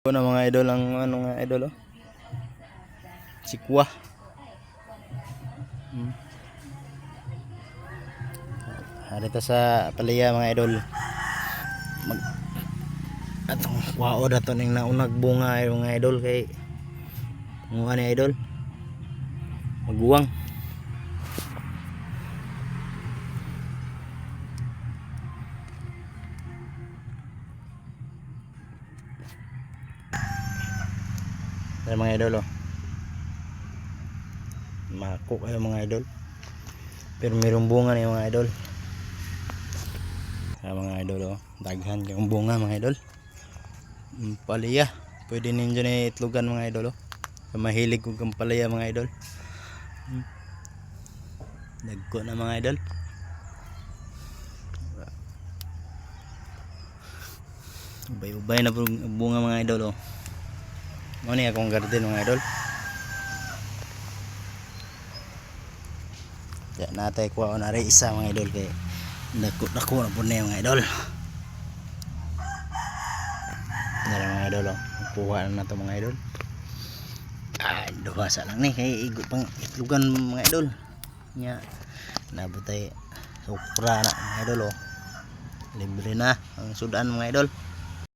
Ito na mga idol ang ano nga idol oh. Sikwa. Harito sa palaya mga idol. Atong kwao dato ning naunag bunga ay mga idol kay mga ni idol. Maguwang. Yan mga idol oh. Mako kayo mga idol. Pero mayroong bunga na yung mga idol. Mga idol oh. Daghan yung bunga mga idol. Palaya. Pwede ninyo na itlogan mga idol oh. Mahilig kong palaya mga idol. Dagko na mga idol. Ubay-ubay na bunga mga idol oh. Ano ni akong garden mga idol. Ya natay kuha na rin isa mga idol kay dako na po na mga idol. Yan mga idol oh. Kuha na to mga idol. Duhasa lang ni kay igo pang itlugan mga idol. Nya nabutay sukra na mga idol oh. Libre na ang sudan mga idol.